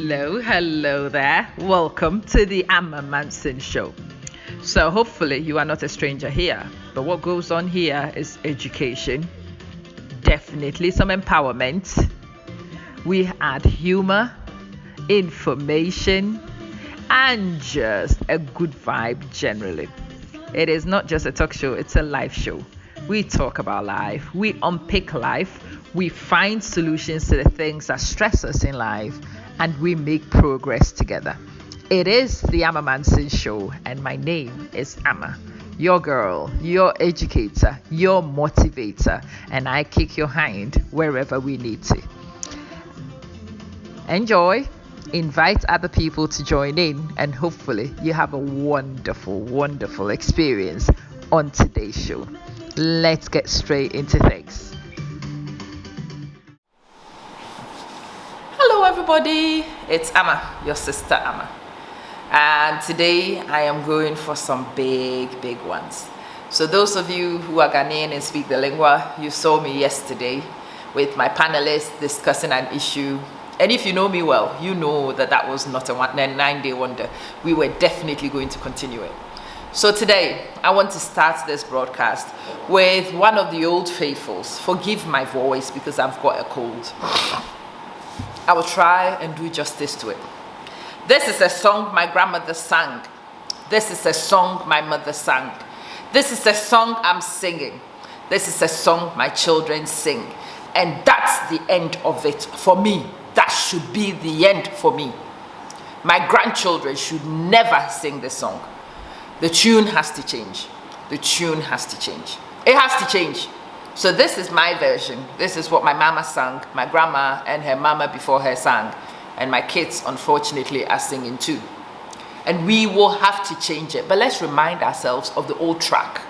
Hello there. Welcome to the Manson show. So, hopefully, you are not a stranger here. But what goes on here is education, definitely some empowerment. We add humor, information, and just a good vibe generally. It is not just a talk show, it's a live show. We talk about life, we unpick life, we find solutions to the things that stress us in life, and we make progress together. It is the Amma Manson show, and my name is Amma, your girl, your educator, your motivator, and I kick your hind wherever we need to. Enjoy, invite other people to join in, and hopefully you have a wonderful experience on today's show. Let's get straight into things. Hello everybody, it's Amma, your sister Amma, and today I am going for some big ones. So those of you who are Ghanaian and speak the lingua, you saw me yesterday with my panelists discussing an issue, and if you know me well, you know that was not a 9-day wonder. We were definitely going to continue it. So today I want to start this broadcast with one of the old faithfuls. Forgive my voice because I've got a cold. I will try and do justice to it. This is a song my grandmother sang. This is a song my mother sang. This is a song I'm singing. This is a song my children sing. And that's the end of it for me. That should be the end for me. My grandchildren should never sing this song. The tune has to change. The tune has to change. It has to change. So this is my version. This is what my mama sang, my grandma and her mama before her sang, and my kids unfortunately are singing too. And we will have to change it. But let's remind ourselves of the old track,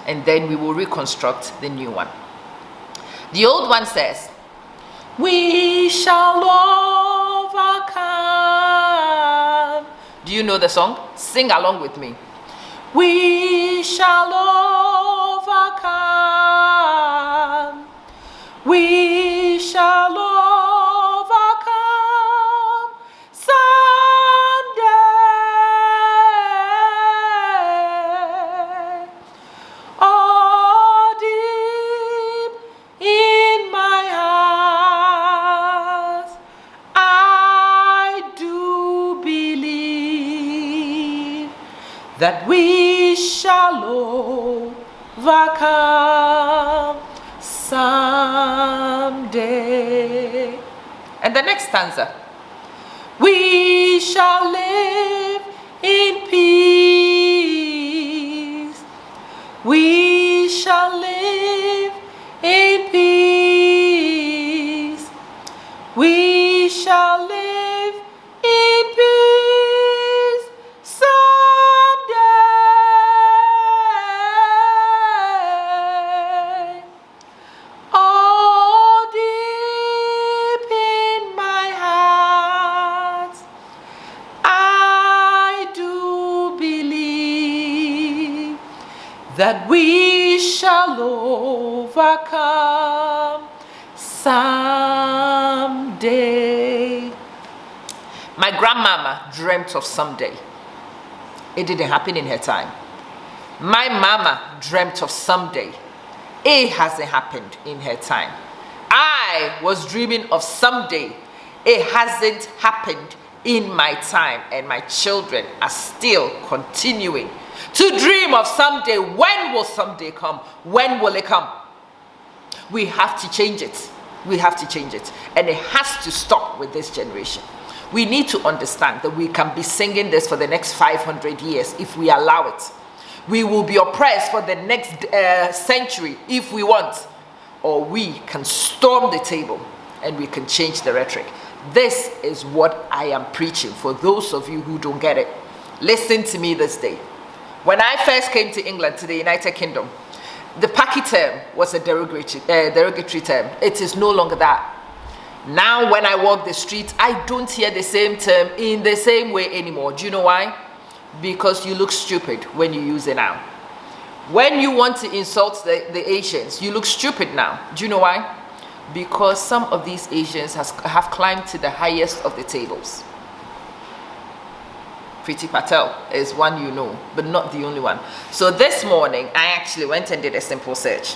and then we will reconstruct the new one. The old one says, "We shall overcome." Do you know the song? Sing along with me. We shall overcome. We shall overcome someday. Oh, deep in my heart, I do believe that we shall overcome someday. And the next stanza, we shall live in peace. We shall live in peace. We shall live in peace someday. Oh, deep in my heart, I do believe that we shall overcome someday. My grandmama dreamt of someday. It didn't happen in her time. My mama dreamt of someday. It hasn't happened in her time. I was dreaming of someday. It hasn't happened in my time. And my children are still continuing to dream of someday. When will someday come? When will it come? We have to change it. We have to change it. And it has to stop with this generation. We need to understand that we can be singing this for the next 500 years if we allow it. We will be oppressed for the next century if we want. Or we can storm the table and we can change the rhetoric. This is what I am preaching for those of you who don't get it. Listen to me this day. When I first came to England, to the United Kingdom, the Paki term was a derogatory term. It is no longer that. Now when I walk the street, I don't hear the same term in the same way anymore. Do you know why? Because you look stupid when you use it now. When you want to insult the Asians, you look stupid now. Do you know why? Because some of these Asians have climbed to the highest of the tables. Priti Patel is one you know, but not the only one. So this morning, I actually went and did a simple search.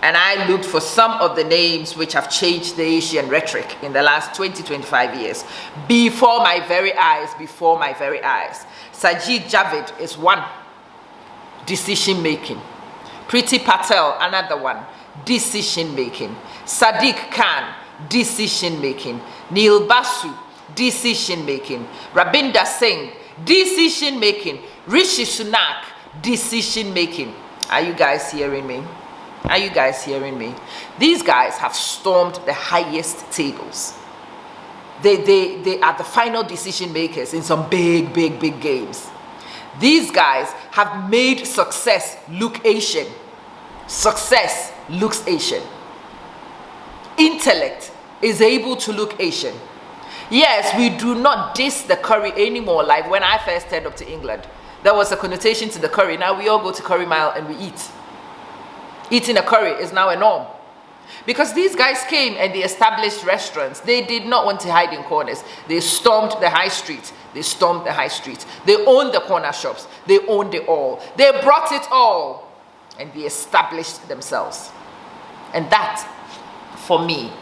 And I looked for some of the names which have changed the Asian rhetoric in the last 20-25 years. Before my very eyes. Sajid Javid is one. Decision making. Priti Patel, another one. Decision making. Sadiq Khan, decision making. Neil Basu, decision making. Rabinder Singh, decision making. Rishi Sunak, decision making. Are you guys hearing me? Are you guys hearing me? These guys have stormed the highest tables. They are the final decision makers in some big games. These guys have made success look Asian. Success looks Asian. Intellect is able to look Asian. Yes, we do not diss the curry anymore like when I first turned up to England. There was a connotation to the curry. Now we all go to Curry Mile and we eat. Eating a curry is now a norm. Because these guys came and they established restaurants. They did not want to hide in corners. They stormed the high street. They owned the corner shops. They owned it all. They brought it all. And they established themselves. And that, for me,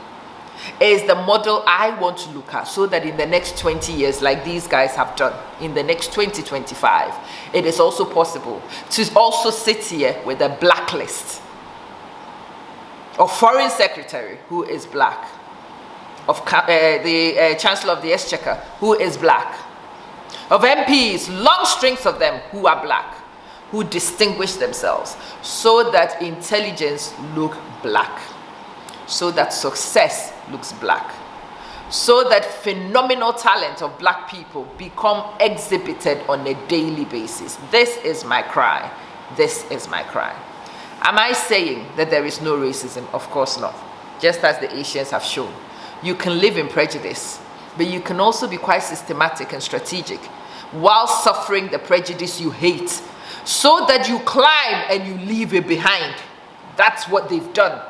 is the model I want to look at, so that in the next 20 years, like these guys have done, in the next 20-25, it is also possible to also sit here with a blacklist of foreign secretary who is black, of the chancellor of the exchequer who is black, of MPs, long strings of them who are black, who distinguish themselves, so that intelligence look black, so that success looks black, so that phenomenal talent of black people become exhibited on a daily basis. This is my cry. This is my cry. Am I saying that there is no racism? Of course not. Just as the Asians have shown. You can live in prejudice, but you can also be quite systematic and strategic while suffering the prejudice you hate, so that you climb and you leave it behind. That's what they've done.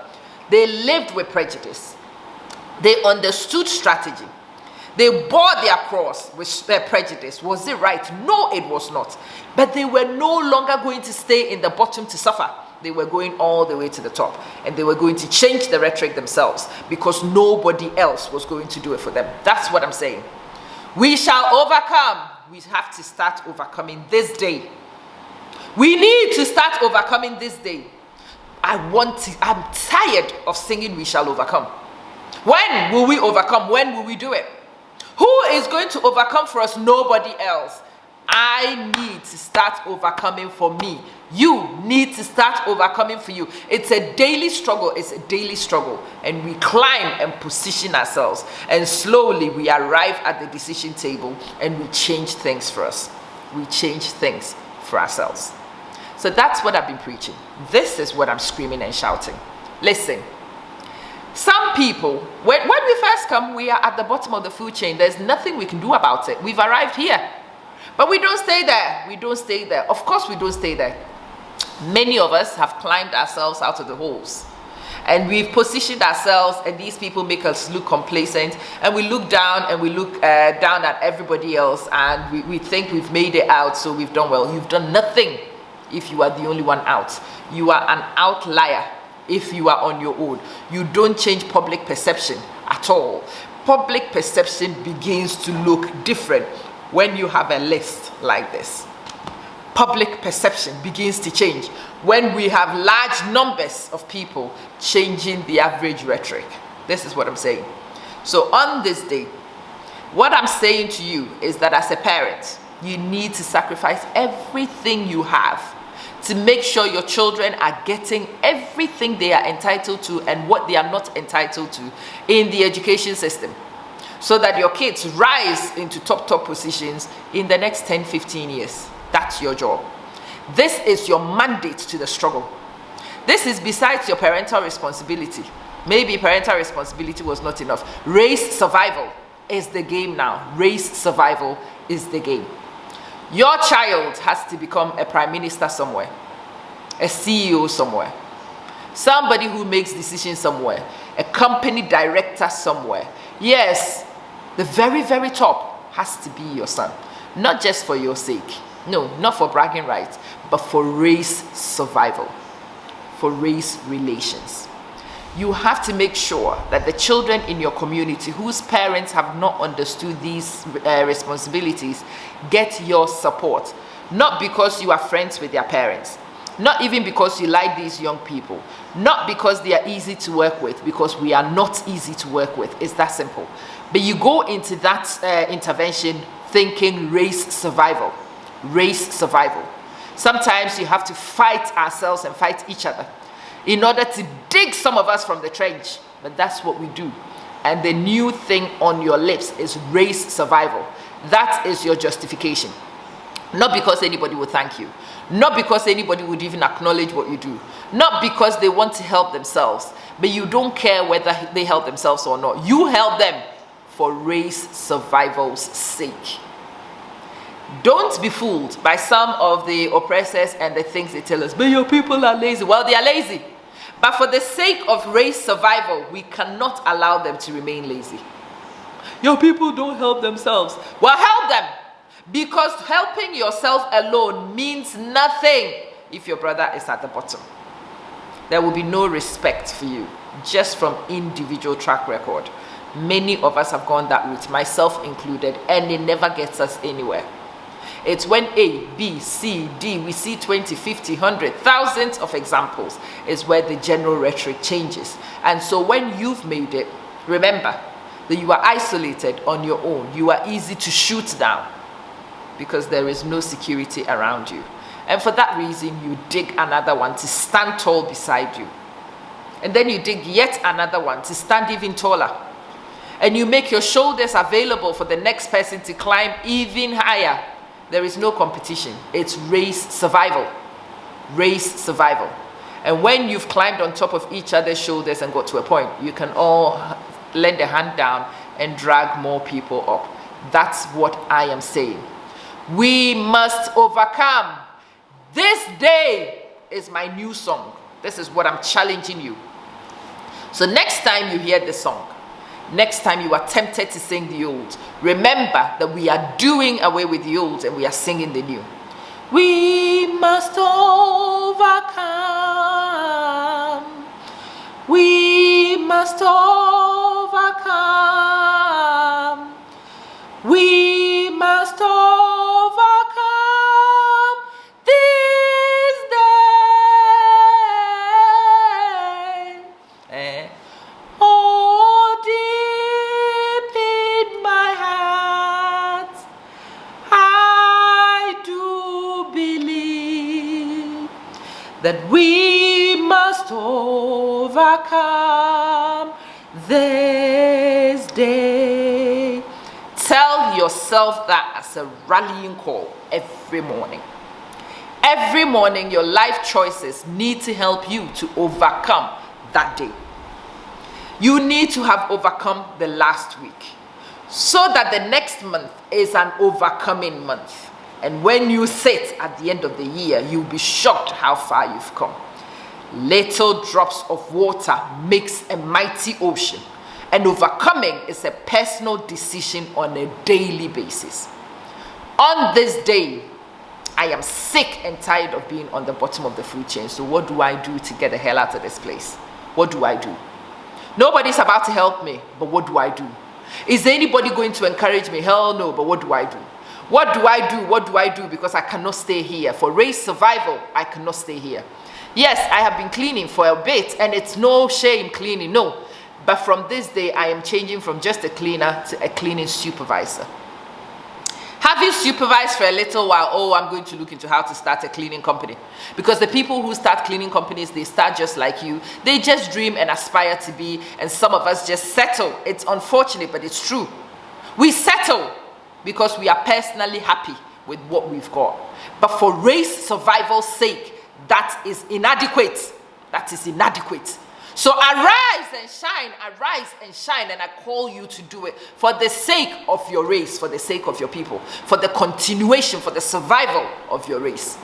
They lived with prejudice. They understood strategy. They bore their cross with prejudice. Was it right? No, it was not. But they were no longer going to stay in the bottom to suffer. They were going all the way to the top. And they were going to change the rhetoric themselves, because nobody else was going to do it for them. That's what I'm saying. We shall overcome. We have to start overcoming this day. We need to start overcoming this day. I'm tired of singing "We shall overcome." When will we overcome? When will we do it? Who is going to overcome for us? Nobody else. I need to start overcoming for me. You need to start overcoming for you. It's a daily struggle. It's a daily struggle. And we climb and position ourselves. And slowly we arrive at the decision table and we change things for us. We change things for ourselves. So that's what I've been preaching. This is what I'm screaming and shouting. Listen. Some people, when we first come, we are at the bottom of the food chain. There's nothing we can do about it. We've arrived here. But we don't stay there. We don't stay there. Of course we don't stay there. Many of us have climbed ourselves out of the holes. And we've positioned ourselves, and these people make us look complacent. And we look down and we look down at everybody else, and we think we've made it out, so we've done well. You've done nothing if you are the only one out. You are an outlier if you are on your own. You don't change public perception at all. Public perception begins to look different when you have a list like this. Public perception begins to change when we have large numbers of people changing the average rhetoric. This is what I'm saying. So on this day, what I'm saying to you is that as a parent, you need to sacrifice everything you have to make sure your children are getting everything they are entitled to and what they are not entitled to in the education system, so that your kids rise into top positions in the next 10-15 years. That's your job. This is your mandate to the struggle. This is besides your parental responsibility. Maybe parental responsibility was not enough. Race survival is the game now. Race survival is the game. Your child has to become a prime minister somewhere, a CEO somewhere, somebody who makes decisions somewhere, a company director somewhere. Yes, the very, very top has to be your son. not just for your sake, no, not for bragging rights, but for race survival, for race relations. You have to make sure that the children in your community whose parents have not understood these responsibilities get your support. Not because you are friends with their parents, not even because you like these young people, not because they are easy to work with, because we are not easy to work with. It's that simple. But you go into that intervention thinking race survival. Race survival. Sometimes you have to fight ourselves and fight each other in order to dig some of us from the trench. But that's what we do. And the new thing on your lips is race survival. That is your justification. Not because anybody will thank you. Not because anybody would even acknowledge what you do. Not because they want to help themselves. But you don't care whether they help themselves or not. You help them for race survival's sake. Don't be fooled by some of the oppressors and the things they tell us. But your people are lazy. Well, they are lazy. But for the sake of race survival, we cannot allow them to remain lazy. Your people don't help themselves. Well, help them. Because helping yourself alone means nothing if your brother is at the bottom. There will be no respect for you, just from individual track record. Many of us have gone that route, myself included, and it never gets us anywhere. It's when A, B, C, D, we see 20, 50, 100, thousands of examples, is where the general rhetoric changes. And so when you've made it, remember that you are isolated on your own. You are easy to shoot down because there is no security around you. And for that reason, you dig another one to stand tall beside you. And then you dig yet another one to stand even taller. And you make your shoulders available for the next person to climb even higher. There is no competition. It's race survival. Race survival. And when you've climbed on top of each other's shoulders and got to a point, you can all lend a hand down and drag more people up. That's what I am saying. We must overcome. This day is my new song. This is what I'm challenging you. So next time you hear the song, next time you are tempted to sing the old, remember that we are doing away with the old and we are singing the new. We must overcome. We must overcome. We must overcome this day. Oh, deep in my heart, I do believe that we must overcome this day. Tell yourself that as a rallying call every morning. Every morning, your life choices need to help you to overcome that day. You need to have overcome the last week so that the next month is an overcoming month. And when you sit at the end of the year, you'll be shocked how far you've come. Little drops of water makes a mighty ocean. And overcoming is a personal decision on a daily basis. On this day, I am sick and tired of being on the bottom of the food chain. So what do I do to get the hell out of this place? What do I do? Nobody's about to help me, but what do I do? Is anybody going to encourage me? Hell no, but what do I do? What do I do? What do I do? Because I cannot stay here. For race survival, I cannot stay here. Yes, I have been cleaning for a bit, and it's no shame cleaning, no. But from this day, I am changing from just a cleaner to a cleaning supervisor. Having supervised for a little while, oh, I'm going to look into how to start a cleaning company. Because the people who start cleaning companies, they start just like you. They just dream and aspire to be, and some of us just settle. It's unfortunate, but it's true. We settle because we are personally happy with what we've got. But for race survival's sake, that is inadequate. That is inadequate. So arise and shine, and I call you to do it for the sake of your race, for the sake of your people, for the continuation, for the survival of your race.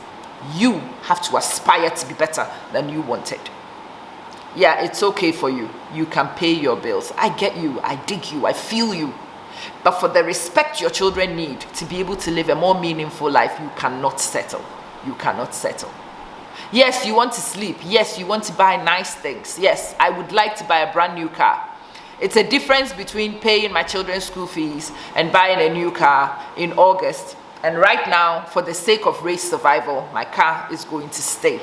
You have to aspire to be better than you wanted. Yeah, it's okay for you. You can pay your bills. I get you. I dig you. I feel you. But for the respect your children need to be able to live a more meaningful life, you cannot settle. You cannot settle. Yes, you want to sleep. Yes, you want to buy nice things. Yes, I would like to buy a brand new car. It's a difference between paying my children's school fees and buying a new car in August. And right now, for the sake of race survival, my car is going to stay.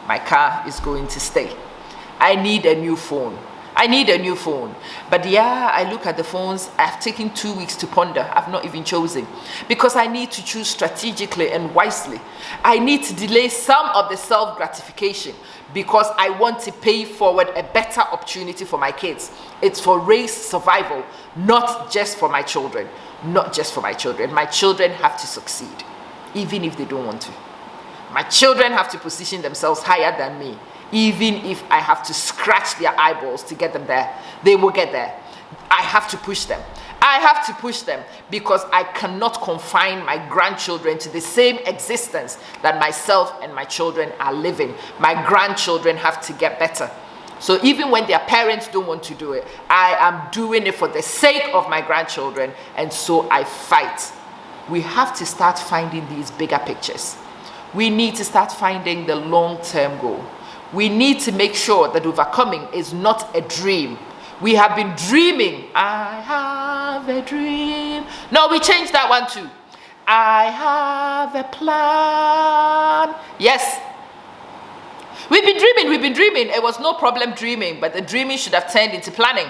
My car is going to stay. I need a new phone. I need a new phone. But yeah, I look at the phones. I've taken 2 weeks to ponder. I've not even chosen. Because I need to choose strategically and wisely. I need to delay some of the self-gratification because I want to pay forward a better opportunity for my kids. It's for race survival, not just for my children. Not just for my children. My children have to succeed, even if they don't want to. My children have to position themselves higher than me. Even if I have to scratch their eyeballs to get them there, they will get there. I have to push them. I have to push them because I cannot confine my grandchildren to the same existence that myself and my children are living. My grandchildren have to get better. So even when their parents don't want to do it, I am doing it for the sake of my grandchildren, and so I fight. We have to start finding these bigger pictures. We need to start finding the long-term goal. We need to make sure that overcoming is not a dream. We have been dreaming. I have a dream. No, we changed that one too. I have a plan. Yes. We've been dreaming. It was no problem dreaming, but the dreaming should have turned into planning.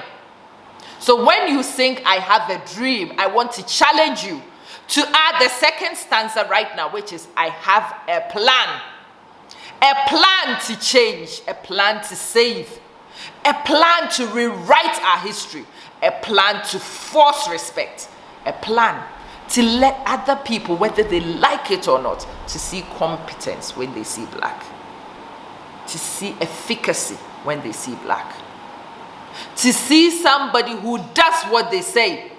So when you think I have a dream, I want to challenge you to add the second stanza right now, which is I have a plan. A plan to change, a plan to save, a plan to rewrite our history, a plan to force respect, a plan to let other people, whether they like it or not, to see competence when they see black, to see efficacy when they see black, to see somebody who does what they say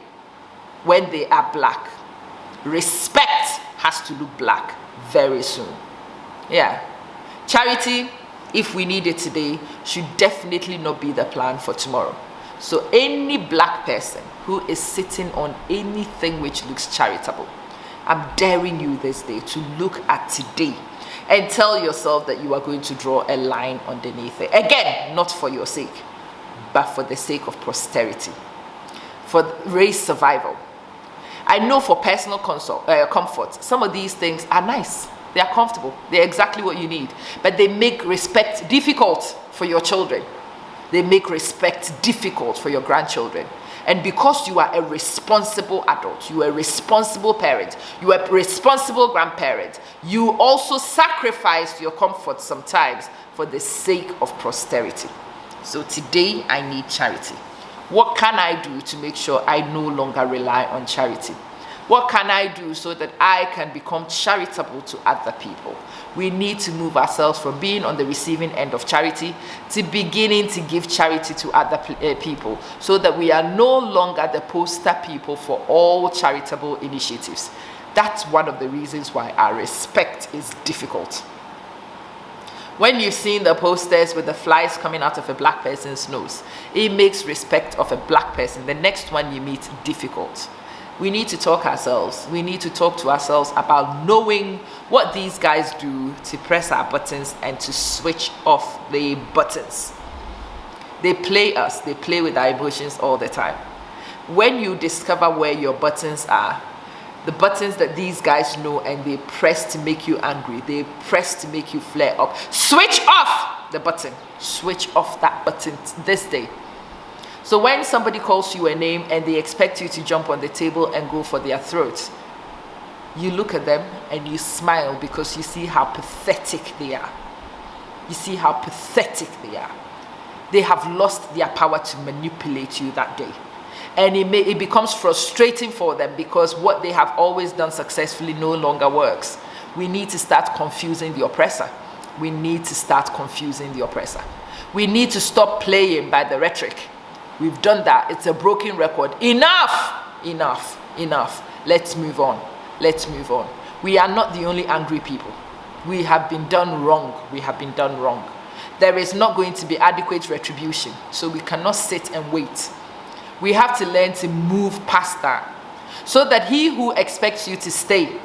when they are black. Respect has to look black very soon. Yeah. Charity, if we need it today, should definitely not be the plan for tomorrow. So any black person who is sitting on anything which looks charitable, I'm daring you this day to look at today and tell yourself that you are going to draw a line underneath it. Again, not for your sake, but for the sake of posterity, for race survival. I know for personal comfort, some of these things are nice. They are comfortable. They're exactly what you need. But they make respect difficult for your children. They make respect difficult for your grandchildren. And because you are a responsible adult, you are a responsible parent, you are a responsible grandparent, you also sacrifice your comfort sometimes for the sake of posterity. So today I need charity. What can I do to make sure I no longer rely on charity? What can I do so that I can become charitable to other people? We need to move ourselves from being on the receiving end of charity to beginning to give charity to other people, so that we are no longer the poster people for all charitable initiatives. That's one of the reasons why our respect is difficult. When you've seen the posters with the flies coming out of a black person's nose, it makes respect of a black person, the next one you meet, difficult. We need to talk ourselves. We need to talk to ourselves about knowing what these guys do to press our buttons and to switch off the buttons. They play us. They play with our emotions all the time. When you discover where your buttons are, the buttons that these guys know and they press to make you angry, they press to make you flare up, switch off the button. Switch off that button this day. So when somebody calls you a name and they expect you to jump on the table and go for their throat, you look at them and you smile because you see how pathetic they are. You see how pathetic they are. They have lost their power to manipulate you that day. And it becomes frustrating for them because what they have always done successfully no longer works. We need to start confusing the oppressor. We need to start confusing the oppressor. We need to stop playing by the rhetoric. We've done that. It's a broken record. Enough! Enough. Enough. Let's move on. Let's move on. We are not the only angry people. We have been done wrong. We have been done wrong. There is not going to be adequate retribution. So we cannot sit and wait. We have to learn to move past that, so that he who expects you to stay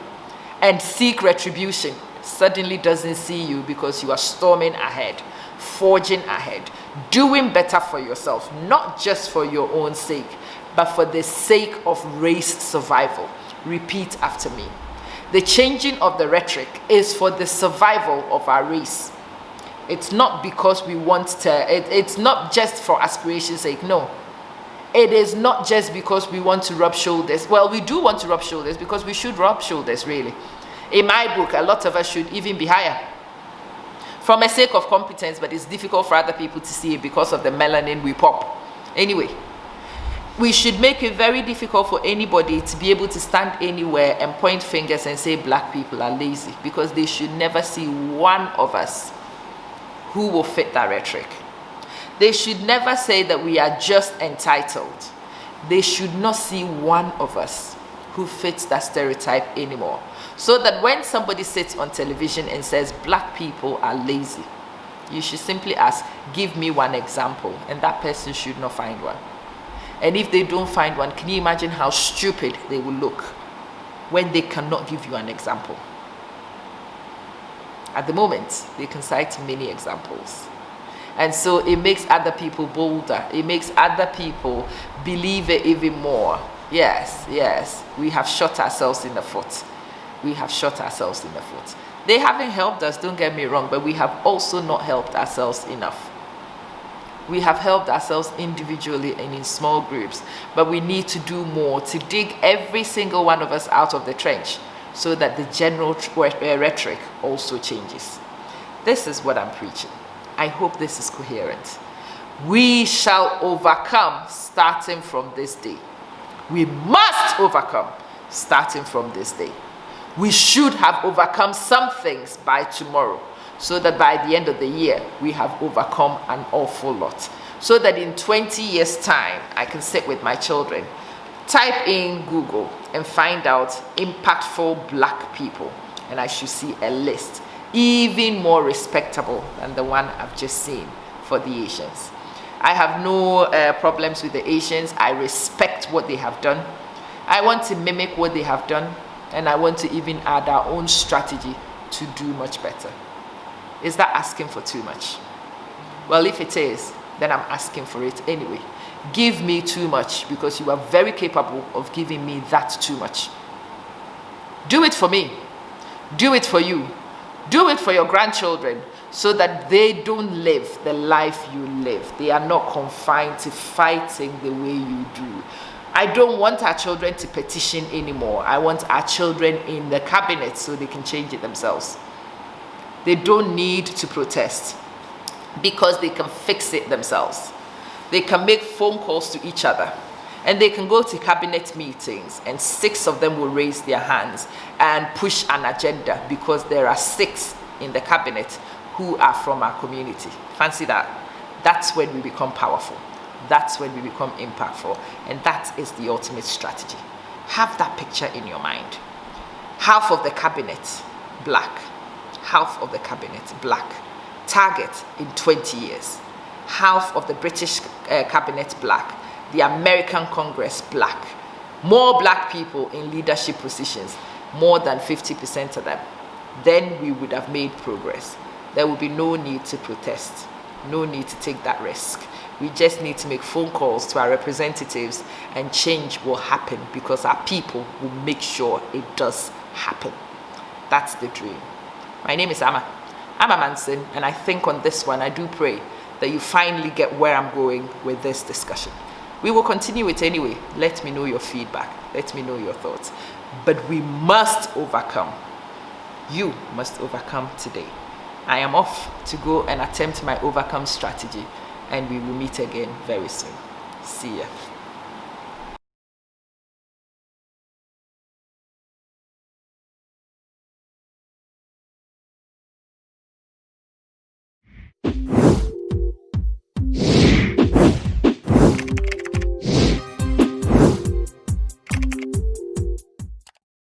and seek retribution suddenly doesn't see you, because you are storming ahead, forging ahead, doing better for yourself, not just for your own sake, but for the sake of race survival. Repeat after me. The changing of the rhetoric is for the survival of our race. It's not because we want to, it's not just for aspiration's sake, no. It is not just because we want to rub shoulders. Well, we do want to rub shoulders, because we should rub shoulders, really. In my book, a lot of us should even be higher from a sake of competence, but it's difficult for other people to see it because of the melanin we pop. Anyway, we should make it very difficult for anybody to be able to stand anywhere and point fingers and say black people are lazy, because they should never see one of us who will fit that rhetoric. They should never say that we are just entitled. They should not see one of us who fits that stereotype anymore. So that when somebody sits on television and says black people are lazy, you should simply ask, give me one example, and that person should not find one. And if they don't find one, can you imagine how stupid they will look when they cannot give you an example? At the moment, they can cite many examples. And so it makes other people bolder. It makes other people believe it even more. Yes, we have shot ourselves in the foot. We have shot ourselves in the foot. They haven't helped us, don't get me wrong, but we have also not helped ourselves enough. We have helped ourselves individually and in small groups, but we need to do more to dig every single one of us out of the trench, so that the general rhetoric also changes. This is what I'm preaching. I hope this is coherent. We shall overcome starting from this day. We must overcome starting from this day. We should have overcome some things by tomorrow, so that by the end of the year, we have overcome an awful lot. So that in 20 years' time, I can sit with my children, type in Google and find out impactful black people, and I should see a list even more respectable than the one I've just seen for the Asians. I have no problems with the Asians. I respect what they have done. I want to mimic what they have done, and I want to even add our own strategy to do much better. Is that asking for too much? Well, if it is, then I'm asking for it anyway. Give me too much, because you are very capable of giving me that too much. Do it for me. Do it for you. Do it for your grandchildren, so that they don't live the life you live. They are not confined to fighting the way you do. I don't want our children to petition anymore. I want our children in the cabinet so they can change it themselves. They don't need to protest, because they can fix it themselves. They can make phone calls to each other, and they can go to cabinet meetings, and 6 of them will raise their hands and push an agenda, because there are 6 in the cabinet who are from our community. Fancy that. That's when we become powerful. That's when we become impactful. And that is the ultimate strategy. Have that picture in your mind. Half of the cabinet, black. Half of the cabinet, black. Target in 20 years. Half of the British cabinet, black. The American Congress, black. More black people in leadership positions, more than 50% of them. Then we would have made progress. There will be no need to protest, no need to take that risk. We just need to make phone calls to our representatives, and change will happen, because our people will make sure it does happen. That's the dream. My name is Amma. I'm a Manson, and I think on this one, I do pray that you finally get where I'm going with this discussion. We will continue it anyway. Let me know your feedback. Let me know your thoughts. But we must overcome. You must overcome today. I am off to go and attempt my overcome strategy, and we will meet again very soon. See ya.